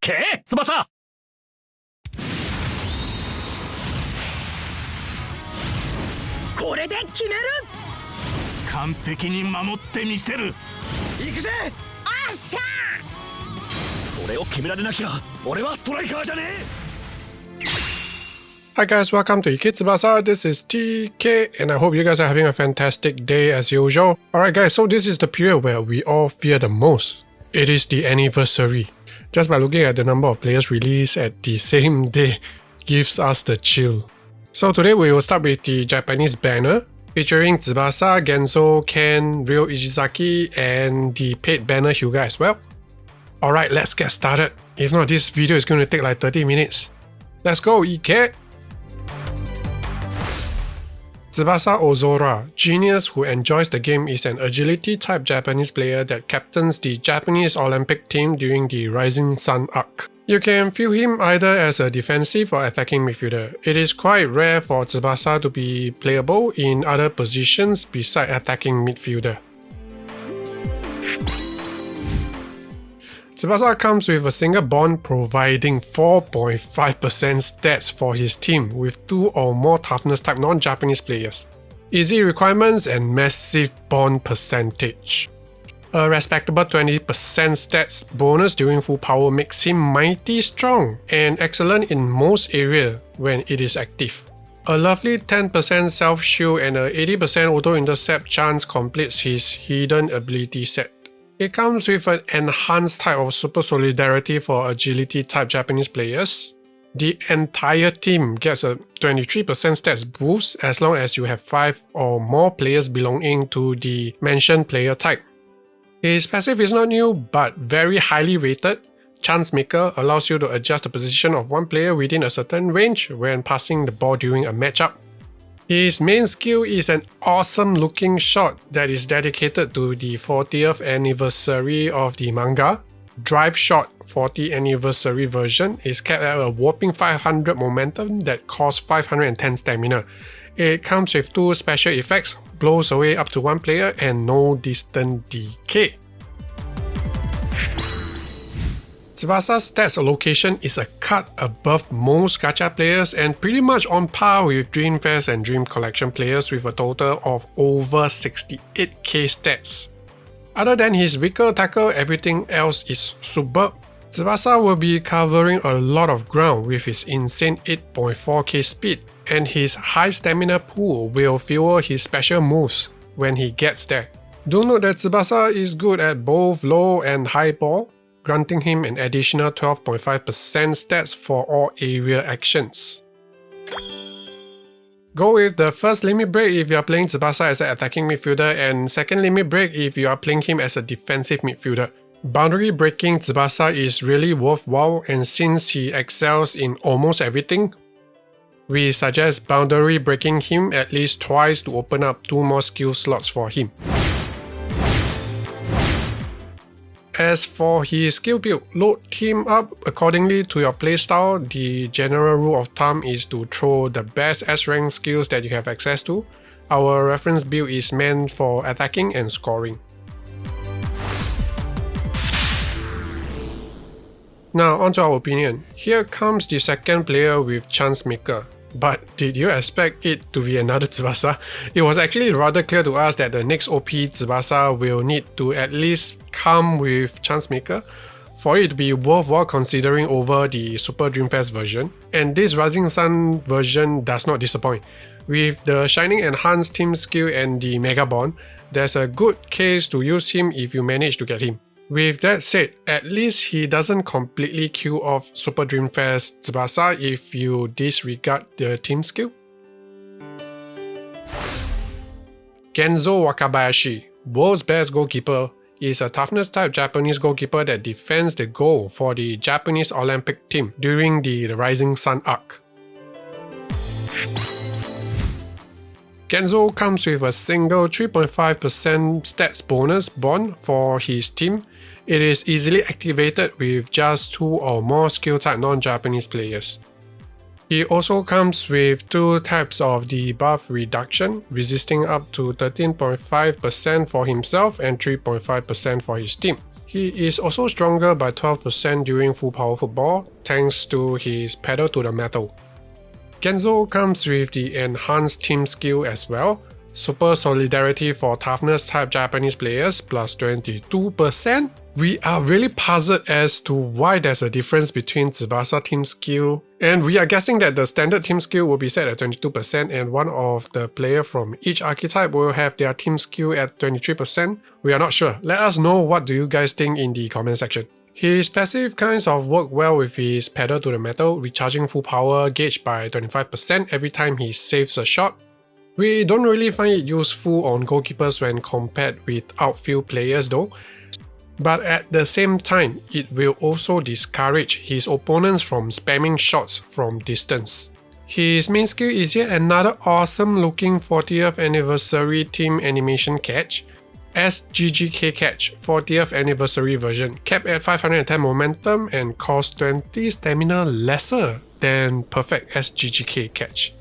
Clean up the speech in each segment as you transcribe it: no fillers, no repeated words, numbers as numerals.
け翼。これで決める。完璧に守ってみせる。行くぜ。あっしゃこれを決められなきゃ俺はストライカーじゃねえ。Hi guys, welcome to Tsubasa. This is TK and I hope you guys are having a fantastic day as usual. Alright guys, so this is the period where we all fear the most. It is the anniversary. Just by looking at the number of players released at the same day gives us the chill. So today we will start with the Japanese banner featuring Tsubasa, Genzo, Ken, Real Ishizaki and the paid banner Hyuga as well. Alright, let's get started. If not, this video is going to take like 30 minutes. Let's go, Ike! Tsubasa Ozora, genius who enjoys the game, is an agility-type Japanese player that captains the Japanese Olympic team during the Rising Sun arc. You can view him either as a defensive or attacking midfielder. It is quite rare for Tsubasa to be playable in other positions beside attacking midfielder. Tsubasa comes with a single bond providing 4.5% stats for his team with 2 or more toughness type non-Japanese players. Easy requirements and massive bond percentage. A respectable 20% stats bonus during full power makes him mighty strong and excellent in most areas when it is active. A lovely 10% self-shield and a 80% auto-intercept chance completes his hidden ability set. It comes with an enhanced type of super solidarity for agility type Japanese players. The entire team gets a 23% stats boost as long as you have 5 or more players belonging to the mentioned player type. His passive is not new but very highly rated. Chance Maker allows you to adjust the position of one player within a certain range when passing the ball during a matchup. His main skill is an awesome looking shot that is dedicated to the 40th anniversary of the manga. Drive Shot 40th anniversary version is capped at a whopping 500 momentum that costs 510 stamina. It comes with 2 special effects, blows away up to 1 player and no distant decay. Tsubasa's stats allocation is a cut above most gacha players and pretty much on par with Dreamfest and Dream Collection players with a total of over 68k stats. Other than his weaker tackle, everything else is superb. Tsubasa will be covering a lot of ground with his insane 8.4k speed, and his high stamina pool will fuel his special moves when he gets there. Do note that Tsubasa is good at both low and high ball, granting him an additional 12.5% stats for all area actions. Go with the first limit break if you are playing Tsubasa as an attacking midfielder and second limit break if you are playing him as a defensive midfielder. Boundary breaking Tsubasa is really worthwhile, and since he excels in almost everything, we suggest boundary breaking him at least twice to open up 2 more skill slots for him. As for his skill build, load him up accordingly to your playstyle. The general rule of thumb is to throw the best S-rank skills that you have access to. Our reference build is meant for attacking and scoring. Now onto our opinion. Here comes the second player with Chance Maker. But did you expect it to be another Tsubasa? It was actually rather clear to us that the next OP Tsubasa will need to at least come with Chance Maker for it to be worthwhile considering over the Super Dreamfest version. And this Rising Sun version does not disappoint. With the Shining Enhanced team skill and the Mega Bond, there's a good case to use him if you manage to get him. With that said, at least he doesn't completely kill off Super Dreamfest Tsubasa if you disregard the team skill. Genzo Wakabayashi, world's best goalkeeper, is a toughness type Japanese goalkeeper that defends the goal for the Japanese Olympic team during the Rising Sun arc. Genzo comes with a single 3.5% stats bonus bond for his team. It is easily activated with just 2 or more skill type non-Japanese players. He also comes with 2 types of debuff reduction, resisting up to 13.5% for himself and 3.5% for his team. He is also stronger by 12% during full power football thanks to his pedal to the metal. Genzo comes with the enhanced team skill as well, super solidarity for toughness type Japanese players plus 22%. We are really puzzled as to why there's a difference between Tsubasa team skill, and we are guessing that the standard team skill will be set at 22% and one of the player from each archetype will have their team skill at 23%. We are not sure. Let us know what do you guys think in the comment section. His passive kinds of work well with his pedal to the metal, recharging full power gauge by 25% every time he saves a shot. We don't really find it useful on goalkeepers when compared with outfield players though. But at the same time, it will also discourage his opponents from spamming shots from distance. His main skill is yet another awesome looking 40th anniversary team animation catch. SGGK catch, 40th anniversary version, capped at 510 momentum and cost 20 stamina lesser than perfect SGGK catch.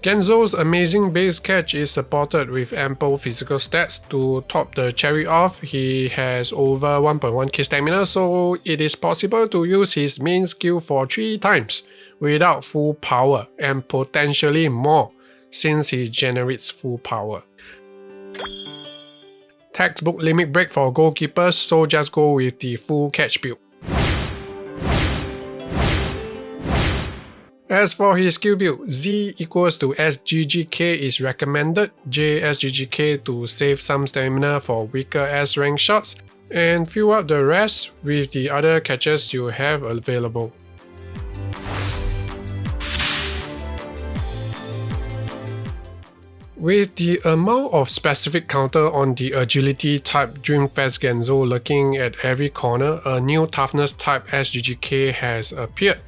Genzo's amazing base catch is supported with ample physical stats. To top the cherry off, he has over 1.1k stamina, so it is possible to use his main skill for 3 times without full power and potentially more since he generates full power. Textbook limit break for goalkeepers, so just go with the full catch build. As for his skill build, Z equals to SGGK is recommended, JSGGK to save some stamina for weaker S rank shots, and fill up the rest with the other catches you have available. With the amount of specific counter on the agility type Dreamfest Genzo lurking at every corner, a new toughness type SGGK has appeared.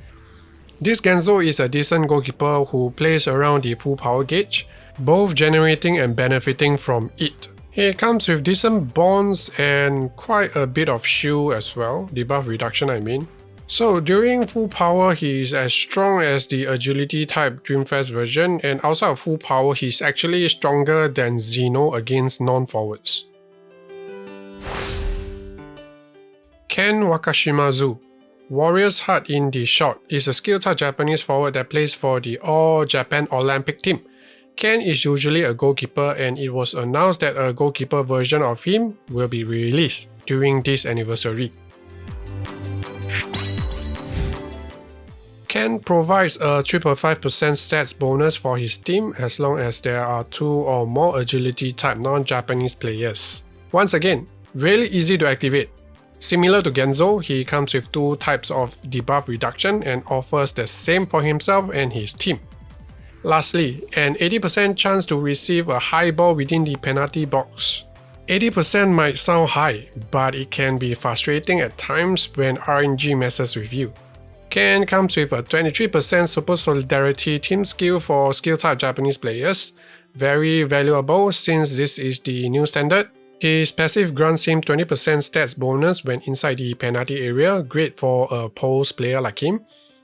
This Genzo is a decent goalkeeper who plays around the full power gauge, both generating and benefiting from it. He comes with decent bonds and quite a bit of shield as well, debuff reduction I mean. So during full power he is as strong as the agility type Dreamfest version, and outside of full power he's actually stronger than Xeno against non-forwards. Ken Wakashimazu, Warrior's Heart in the Short, is a skill type Japanese forward that plays for the All Japan Olympic team. Ken is usually a goalkeeper, and it was announced that a goalkeeper version of him will be released during this anniversary. Ken provides a 3.5% stats bonus for his team as long as there are 2 or more agility type non-Japanese players. Once again, really easy to activate. Similar to Genzo, he comes with 2 types of debuff reduction and offers the same for himself and his team. Lastly, an 80% chance to receive a high ball within the penalty box. 80% might sound high, but it can be frustrating at times when RNG messes with you. Ken comes with a 23% super solidarity team skill for skill type Japanese players. Very valuable since this is the new standard. His passive grants him 20% stats bonus when inside the penalty area, great for a post player like him.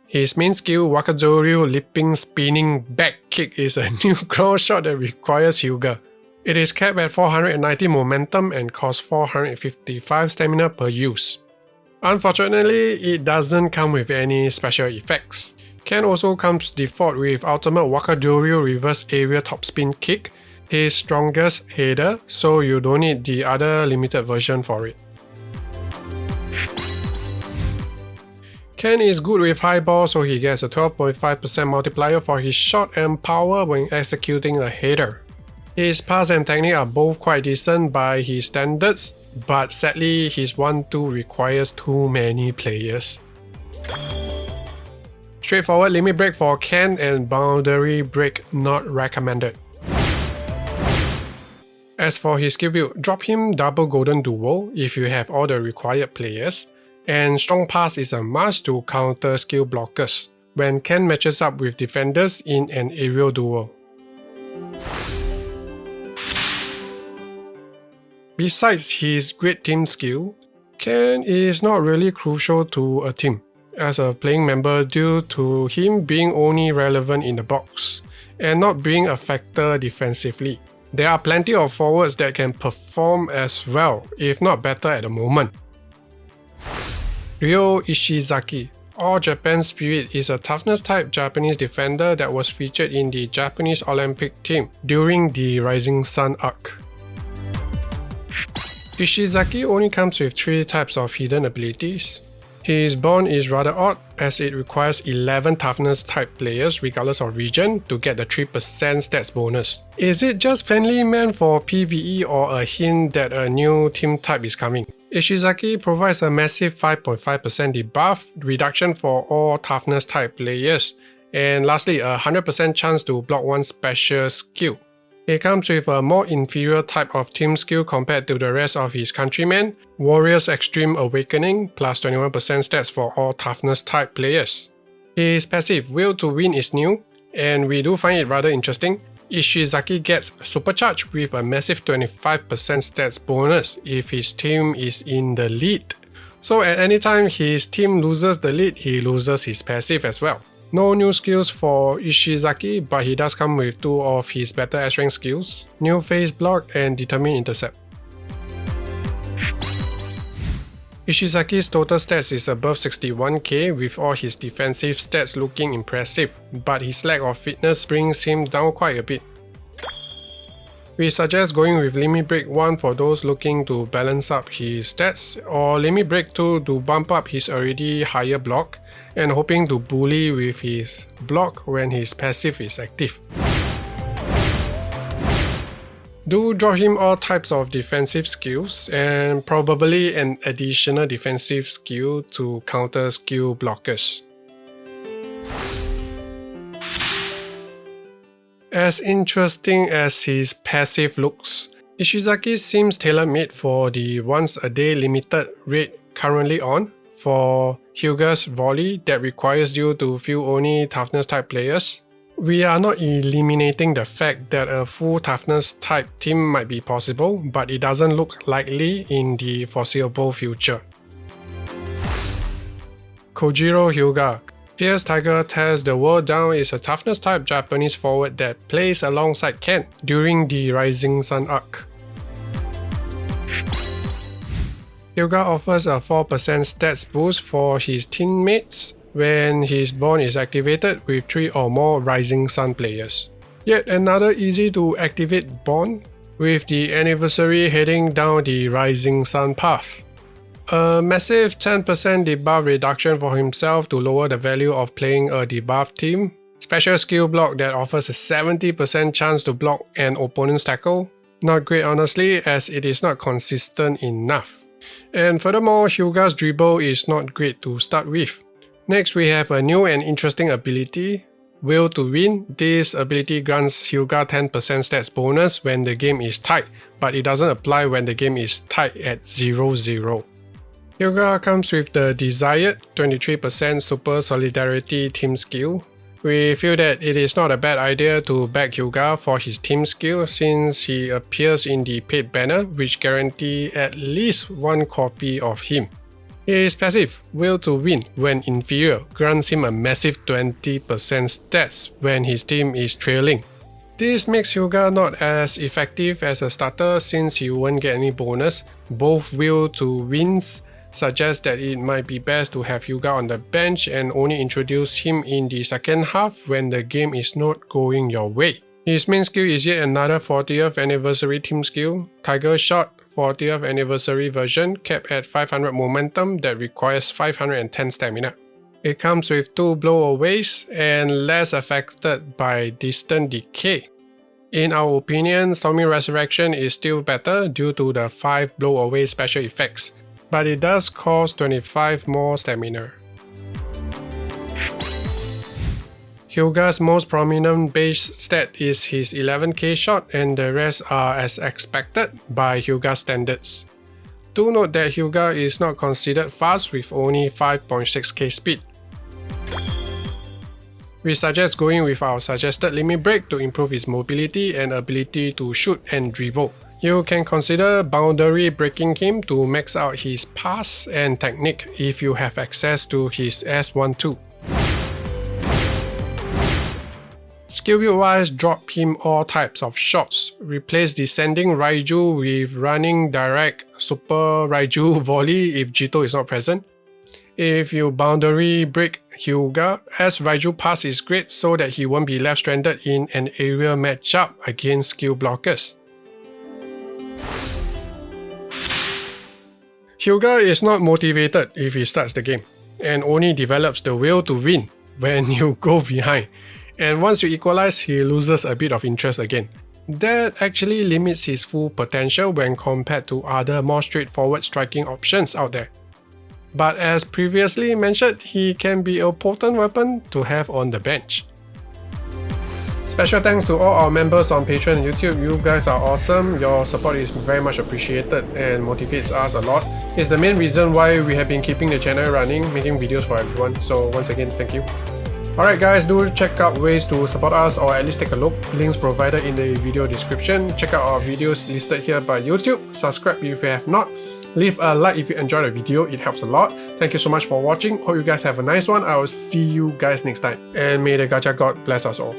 His main skill, Wakadoryu Leaping Spinning Back Kick, is a new ground shot that requires Hyuga. It is capped at 490 momentum and costs 455 stamina per use. Unfortunately, it doesn't come with any special effects. Ken also comes default with Ultimate Wakadoryu Reverse Area Topspin Kick, his strongest header, so you don't need the other limited version for it. Ken is good with high ball, so he gets a 12.5% multiplier for his shot and power when executing a header. His pass and technique are both quite decent by his standards, but sadly his 1-2 requires too many players. Straightforward limit break for Ken and boundary break not recommended. As for his skill build, drop him double golden duo if you have all the required players, and strong pass is a must to counter skill blockers when Ken matches up with defenders in an aerial duel. Besides his great team skill, Ken is not really crucial to a team as a playing member due to him being only relevant in the box and not being a factor defensively. There are plenty of forwards that can perform as well, if not better at the moment. Ryo Ishizaki, All Japan Spirit, is a toughness type Japanese defender that was featured in the Japanese Olympic team during the Rising Sun arc. Ishizaki only comes with 3 types of hidden abilities. His bond is rather odd as it requires 11 toughness type players regardless of region to get the 3% stats bonus. Is it just friendly meant for PvE or a hint that a new team type is coming? Ishizaki provides a massive 5.5% debuff reduction for all toughness type players, and lastly a 100% chance to block one special skill. It comes with a more inferior type of team skill compared to the rest of his countrymen, Warrior's Extreme Awakening plus 21% stats for all toughness type players. His passive Will to Win is new, and we do find it rather interesting. Ishizaki gets supercharged with a massive 25% stats bonus if his team is in the lead. So at any time his team loses the lead, he loses his passive as well. No new skills for Ishizaki, but he does come with 2 of his better S-rank skills, New Phase Block and Determined Intercept. Ishizaki's total stats is above 61k with all his defensive stats looking impressive, but his lack of fitness brings him down quite a bit. We suggest going with Limit Break 1 for those looking to balance up his stats, or Limit Break 2 to bump up his already higher block, and hoping to bully with his block when his passive is active. Do draw him all types of defensive skills, and probably an additional defensive skill to counter skill blockers. As interesting as his passive looks, Ishizaki seems tailor-made for the once-a-day limited raid currently on for Hyuga's volley that requires you to field only toughness type players. We are not eliminating the fact that a full toughness type team might be possible, but it doesn't look likely in the foreseeable future. Kojiro Hyuga, Fierce Tiger Tears the World Down is a toughness type Japanese forward that plays alongside Ken during the Rising Sun arc. Hyuga offers a 4% stats boost for his teammates when his bond is activated with 3 or more Rising Sun players. Yet another easy to activate bond with the anniversary heading down the Rising Sun path. A massive 10% debuff reduction for himself to lower the value of playing a debuff team. Special skill block that offers a 70% chance to block an opponent's tackle. Not great honestly, as it is not consistent enough. And furthermore, Hyuga's dribble is not great to start with. Next we have a new and interesting ability, Will to Win. This ability grants Hyuga 10% stats bonus when the game is tied, but it doesn't apply when the game is tied at 0-0. Hyuga comes with the desired 23% Super Solidarity team skill. We feel that it is not a bad idea to back Hyuga for his team skill since he appears in the paid banner which guarantee at least 1 copy of him. His passive, Will to Win, when inferior, grants him a massive 20% stats when his team is trailing. This makes Hyuga not as effective as a starter since he won't get any bonus. Both Will to Wins suggest that it might be best to have Hyuga on the bench and only introduce him in the second half when the game is not going your way. His main skill is yet another 40th anniversary team skill, Tiger Shot 40th anniversary version capped at 500 momentum that requires 510 stamina. It comes with 2 blowaways and less affected by distant decay. In our opinion, Stormy Resurrection is still better due to the 5 blowaway special effects, but it does cost 25 more stamina. Hyuga's most prominent base stat is his 11k shot, and the rest are as expected by Hyuga standards. Do note that Hyuga is not considered fast with only 5.6k speed. We suggest going with our suggested limit break to improve his mobility and ability to shoot and dribble. You can consider boundary breaking him to max out his pass and technique if you have access to his S12. Skill build wise, drop him all types of shots. Replace Descending Raiju with Running Direct Super Raiju Volley if Jito is not present. If you boundary break Hyuga, as Raiju Pass is great so that he won't be left stranded in an area matchup against skill blockers. Hyuga is not motivated if he starts the game, and only develops the will to win when you go behind, and once you equalize, he loses a bit of interest again. That actually limits his full potential when compared to other more straightforward striking options out there. But as previously mentioned, he can be a potent weapon to have on the bench. Special thanks to all our members on Patreon and YouTube. You guys are awesome. Your support is very much appreciated and motivates us a lot. It's the main reason why we have been keeping the channel running, making videos for everyone. So once again, thank you. Alright guys, do check out ways to support us or at least take a look. Links provided in the video description. Check out our videos listed here by YouTube. Subscribe if you have not. Leave a like if you enjoyed the video, it helps a lot. Thank you so much for watching. Hope you guys have a nice one. I will see you guys next time. And may the gacha god bless us all.